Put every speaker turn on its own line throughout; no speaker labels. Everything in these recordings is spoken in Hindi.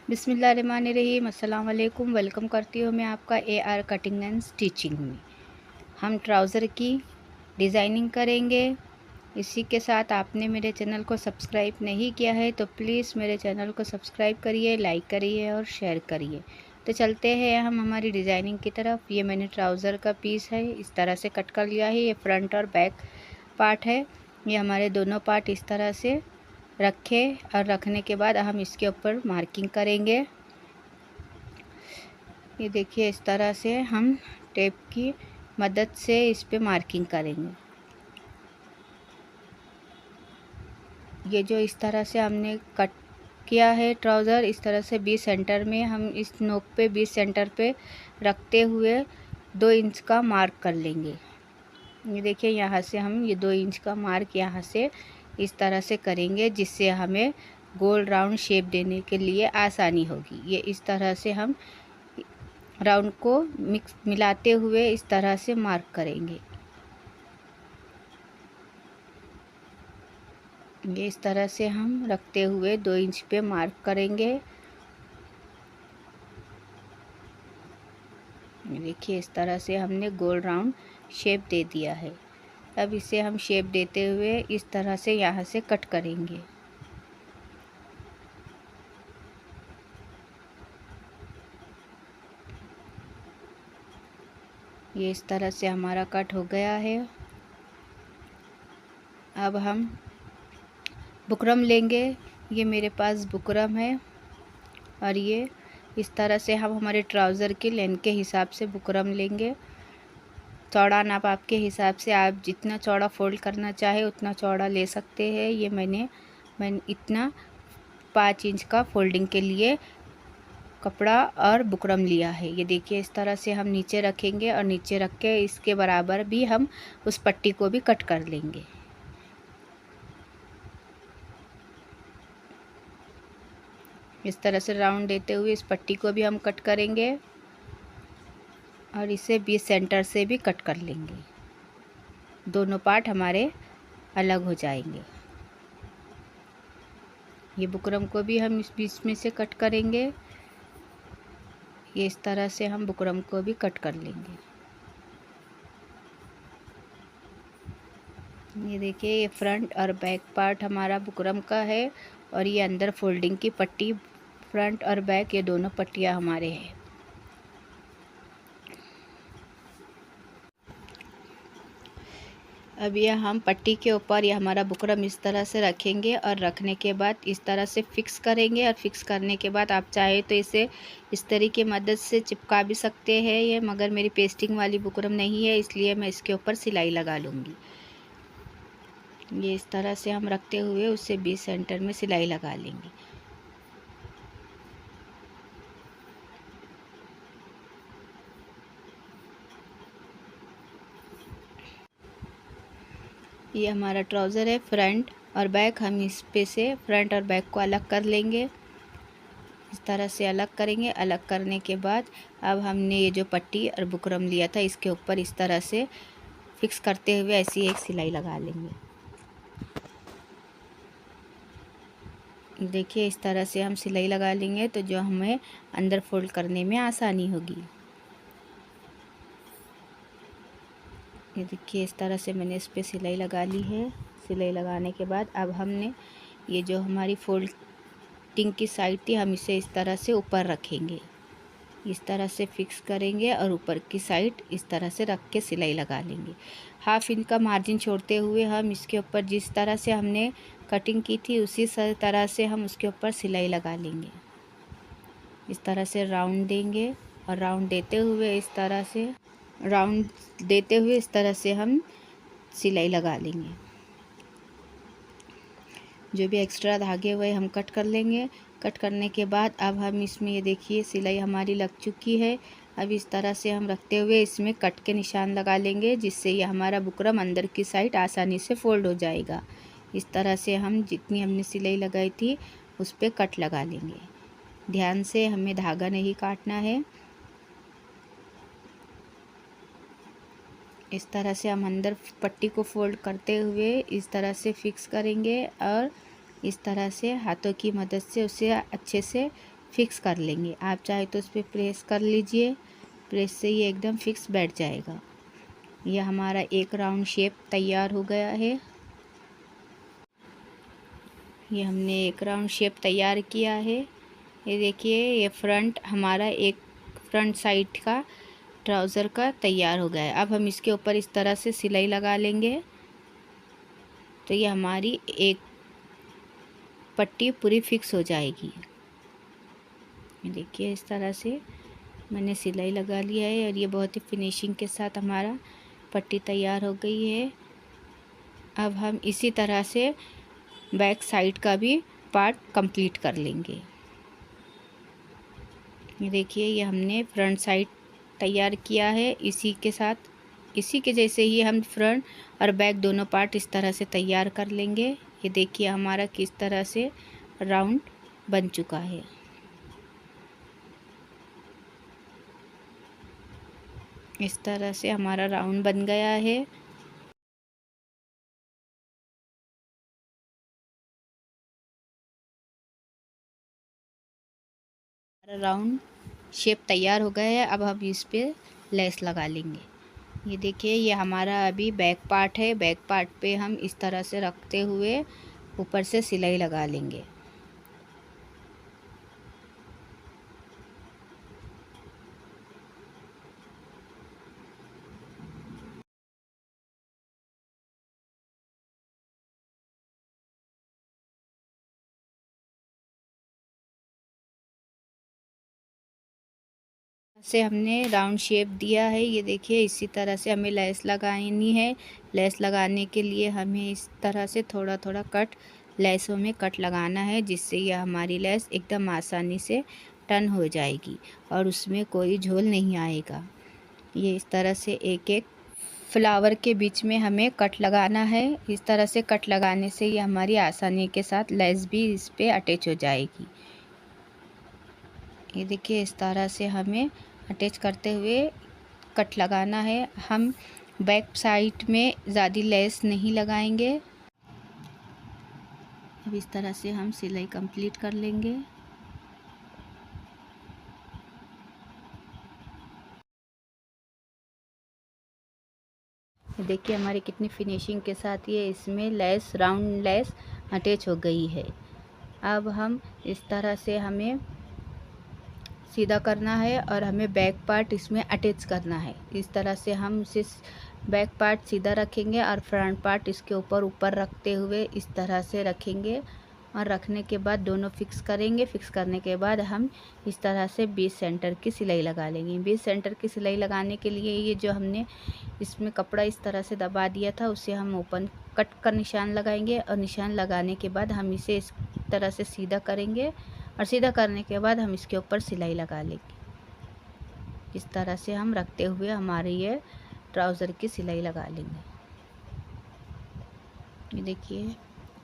बिस्मिल्लाहिर्रहमानिर्रहीम। अस्सलाम वालेकुम। वेलकम करती हूँ मैं आपका AR कटिंग एंड स्टिचिंग में। हम ट्राउज़र की डिज़ाइनिंग करेंगे। इसी के साथ आपने मेरे चैनल को सब्सक्राइब नहीं किया है तो प्लीज़ मेरे चैनल को सब्सक्राइब करिए, लाइक करिए और शेयर करिए। तो चलते हैं हम हमारी डिज़ाइनिंग की तरफ। ये मैंने ट्राउज़र का पीस है, इस तरह से कट कर लिया है। ये फ्रंट और बैक पार्ट है। ये हमारे दोनों पार्ट इस तरह से रखे और रखने के बाद हम इसके ऊपर मार्किंग करेंगे। ये देखिए, इस तरह से हम टेप की मदद से इस पे मार्किंग करेंगे। ये जो इस तरह से हमने कट किया है ट्राउज़र, इस तरह से 20 सेंटर में हम इस नोक पे 20 सेंटर पे रखते हुए 2 इंच का मार्क कर लेंगे। ये देखिए, यहाँ से हम ये 2 इंच का मार्क यहाँ से इस तरह से करेंगे, जिससे हमें गोल राउंड शेप देने के लिए आसानी होगी। ये इस तरह से हम राउंड को मिलाते हुए इस तरह से मार्क करेंगे। ये इस तरह से हम रखते हुए 2 इंच पे मार्क करेंगे। देखिए, इस तरह से हमने गोल राउंड शेप दे दिया है। अब इसे हम शेप देते हुए इस तरह से यहाँ से कट करेंगे। ये इस तरह से हमारा कट हो गया है। अब हम बुकरम लेंगे। ये मेरे पास बुकरम है और ये इस तरह से हम हमारे ट्राउज़र की लेंथ के हिसाब से बुकरम लेंगे। चौड़ा नाप आपके हिसाब से, आप जितना चौड़ा फोल्ड करना चाहे उतना चौड़ा ले सकते हैं। ये मैंने इतना 5 इंच का फोल्डिंग के लिए कपड़ा और बुकरम लिया है। ये देखिए, इस तरह से हम नीचे रखेंगे और नीचे रख के इसके बराबर भी हम उस पट्टी को भी कट कर लेंगे। इस तरह से राउंड देते हुए इस पट्टी को भी हम कट करेंगे और इसे 20 सेंटर से भी कट कर लेंगे। दोनों पार्ट हमारे अलग हो जाएंगे। ये बुकरम को भी हम इस बीच में से कट करेंगे। ये इस तरह से हम बुकरम को भी कट कर लेंगे। ये देखिए, ये फ्रंट और बैक पार्ट हमारा बुकरम का है और ये अंदर फोल्डिंग की पट्टी, फ्रंट और बैक ये दोनों पट्टियाँ हमारे हैं। अब ये हम पट्टी के ऊपर ये हमारा बुकरम इस तरह से रखेंगे और रखने के बाद इस तरह से फिक्स करेंगे। और फिक्स करने के बाद आप चाहे तो इसे इस तरीके की मदद से चिपका भी सकते हैं ये, मगर मेरी पेस्टिंग वाली बुकरम नहीं है, इसलिए मैं इसके ऊपर सिलाई लगा लूँगी। ये इस तरह से हम रखते हुए उससे 20 सेंटर में सिलाई लगा लेंगे। ये हमारा ट्राउज़र है, फ्रंट और बैक। हम इस पे से फ्रंट और बैक को अलग कर लेंगे। इस तरह से अलग करेंगे। अलग करने के बाद अब हमने ये जो पट्टी और बुकरम लिया था इसके ऊपर इस तरह से फिक्स करते हुए ऐसी एक सिलाई लगा लेंगे। देखिए, इस तरह से हम सिलाई लगा लेंगे तो जो हमें अंदर फोल्ड करने में आसानी होगी। ये देखिए, इस तरह से मैंने इस पे सिलाई लगा ली है। सिलाई लगाने के बाद अब हमने ये जो हमारी फोल्डिंग की साइड थी, हम इसे इस तरह से ऊपर रखेंगे। इस तरह से फिक्स करेंगे और ऊपर की साइड इस तरह से रख के सिलाई लगा लेंगे। हाफ इंच का मार्जिन छोड़ते हुए हम इसके ऊपर जिस तरह से हमने कटिंग की थी उसी तरह से हम उसके ऊपर सिलाई लगा लेंगे। इस तरह से राउंड देंगे और राउंड देते हुए इस तरह से हम सिलाई लगा लेंगे। जो भी एक्स्ट्रा धागे हुए हम कट कर लेंगे। कट करने के बाद अब हम इसमें ये देखिए सिलाई हमारी लग चुकी है। अब इस तरह से हम रखते हुए इसमें कट के निशान लगा लेंगे, जिससे ये हमारा बुकरम अंदर की साइड आसानी से फोल्ड हो जाएगा। इस तरह से हम जितनी हमने सिलाई लगाई थी उस पर कट लगा लेंगे। ध्यान से, हमें धागा नहीं काटना है। इस तरह से हम अंदर पट्टी को फोल्ड करते हुए इस तरह से फिक्स करेंगे और इस तरह से हाथों की मदद से उसे अच्छे से फिक्स कर लेंगे। आप चाहे तो उस पर प्रेस कर लीजिए, प्रेस से ये एकदम फिक्स बैठ जाएगा। ये हमारा एक राउंड शेप तैयार हो गया है। ये हमने एक राउंड शेप तैयार किया है। ये देखिए, ये फ्रंट हमारा एक फ्रंट साइड का ट्राउज़र का तैयार हो गया है। अब हम इसके ऊपर इस तरह से सिलाई लगा लेंगे तो ये हमारी एक पट्टी पूरी फिक्स हो जाएगी। ये देखिए, इस तरह से मैंने सिलाई लगा लिया है और ये बहुत ही फिनिशिंग के साथ हमारा पट्टी तैयार हो गई है। अब हम इसी तरह से बैक साइड का भी पार्ट कंप्लीट कर लेंगे। ये देखिए, ये हमने फ्रंट साइड तैयार किया है। इसी के साथ, इसी के जैसे ही हम फ्रंट और बैक दोनों पार्ट इस तरह से तैयार कर लेंगे। ये देखिए हमारा किस तरह से राउंड बन चुका है। इस तरह से हमारा राउंड बन गया है। राउंड शेप तैयार हो गया है। अब हम इस पे लेस लगा लेंगे। ये देखिए, ये हमारा अभी बैक पार्ट है। बैक पार्ट पे हम इस तरह से रखते हुए ऊपर से सिलाई लगा लेंगे। से हमने राउंड शेप दिया है। ये देखिए, इसी तरह से हमें लेस लगानी है। लेस लगाने के लिए हमें इस तरह से थोड़ा थोड़ा लेसों में कट लगाना है, जिससे ये हमारी लेस एकदम आसानी से टर्न हो जाएगी और उसमें कोई झोल नहीं आएगा। ये इस तरह से एक एक फ्लावर के बीच में हमें कट लगाना है। इस तरह से कट लगाने से ये हमारी आसानी के साथ लेस भी इस पे अटैच हो जाएगी। ये देखिए, इस तरह से हमें अटैच करते हुए कट लगाना है। हम बैक साइड में ज़्यादा लेस नहीं लगाएंगे। अब इस तरह से हम सिलाई कंप्लीट कर लेंगे। देखिए हमारी कितनी फिनिशिंग के साथ ये इसमें लेस, राउंड लेस अटैच हो गई है। अब हम इस तरह से हमें सीधा करना है और हमें बैक पार्ट इसमें अटैच करना है। इस तरह से हम इसे बैक पार्ट सीधा रखेंगे और फ्रंट पार्ट इसके ऊपर रखते हुए इस तरह से रखेंगे और रखने के बाद दोनों फिक्स करेंगे। फिक्स करने के बाद हम इस तरह से 20 सेंटर की सिलाई लगा लेंगे। 20 सेंटर की सिलाई लगाने के लिए ये जो हमने इसमें कपड़ा इस तरह से दबा दिया था, उसे हम ओपन कट का निशान लगाएंगे और निशान लगाने के बाद हम इसे इस तरह से सीधा करेंगे और सीधा करने के बाद हम इसके ऊपर सिलाई लगा लेंगे। इस तरह से हम रखते हुए हमारे ये ट्राउज़र की सिलाई लगा लेंगे। ये देखिए,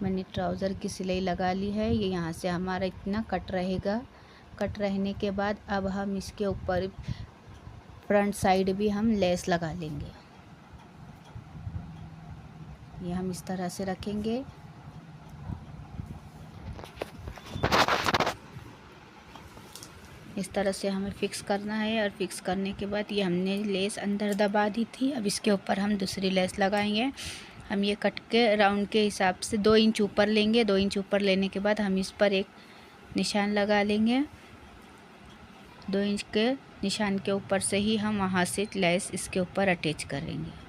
मैंने ट्राउज़र की सिलाई लगा ली है। ये यहाँ से हमारा इतना कट रहेगा। कट रहने के बाद अब हम इसके ऊपर फ्रंट साइड भी हम लेस लगा लेंगे। ये हम इस तरह से रखेंगे। इस तरह से हमें फिक्स करना है और फिक्स करने के बाद ये हमने लेस अंदर दबा दी थी। अब इसके ऊपर हम दूसरी लेस लगाएंगे। हम ये कट के राउंड के हिसाब से 2 इंच ऊपर लेंगे। 2 इंच ऊपर लेने के बाद हम इस पर एक निशान लगा लेंगे। 2 इंच के निशान के ऊपर से ही हम वहाँ से लेस इसके ऊपर अटैच करेंगे।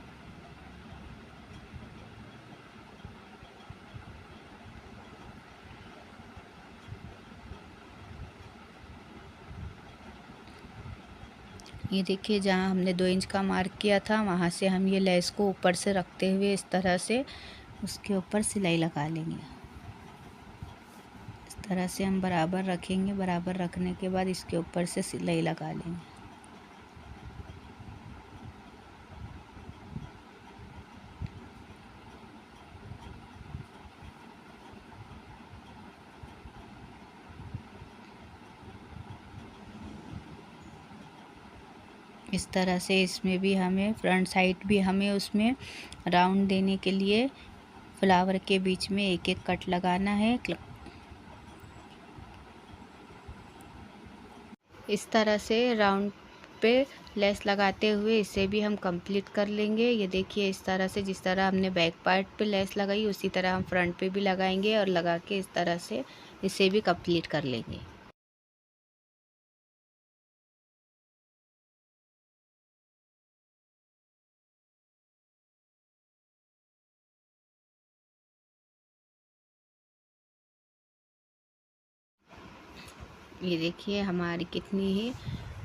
ये देखिए, जहाँ हमने 2 इंच का मार्क किया था वहाँ से हम ये लेस को ऊपर से रखते हुए इस तरह से उसके ऊपर सिलाई लगा लेंगे। इस तरह से हम बराबर रखेंगे। बराबर रखने के बाद इसके ऊपर से सिलाई लगा लेंगे। इस तरह से इसमें भी हमें फ्रंट साइड भी हमें उसमें राउंड देने के लिए फ्लावर के बीच में एक एक कट लगाना है। इस तरह से राउंड पे लेस लगाते हुए इसे भी हम कंप्लीट कर लेंगे। ये देखिए इस तरह से, जिस तरह हमने बैक पार्ट पे लेस लगाई उसी तरह हम फ्रंट पे भी लगाएंगे और लगा के इस तरह से इसे भी कंप्लीट कर लेंगे। ये देखिए हमारी कितनी ही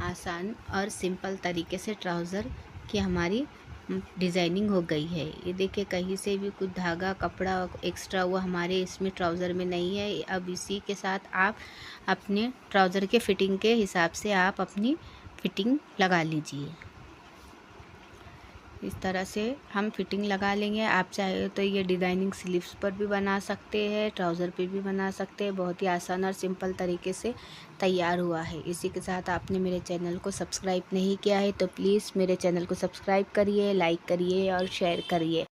आसान और सिंपल तरीके से ट्राउज़र की हमारी डिज़ाइनिंग हो गई है। ये देखिए कहीं से भी कुछ धागा कपड़ा एक्स्ट्रा हुआ हमारे इसमें ट्राउज़र में नहीं है। अब इसी के साथ आप अपने ट्राउज़र के फिटिंग के हिसाब से आप अपनी फिटिंग लगा लीजिए। इस तरह से हम फिटिंग लगा लेंगे। आप चाहे तो ये डिज़ाइनिंग स्लीव्स पर भी बना सकते हैं, ट्राउज़र पे भी बना सकते हैं। बहुत ही आसान और सिंपल तरीके से तैयार हुआ है। इसी के साथ आपने मेरे चैनल को सब्सक्राइब नहीं किया है तो प्लीज़ मेरे चैनल को सब्सक्राइब करिए, लाइक करिए और शेयर करिए।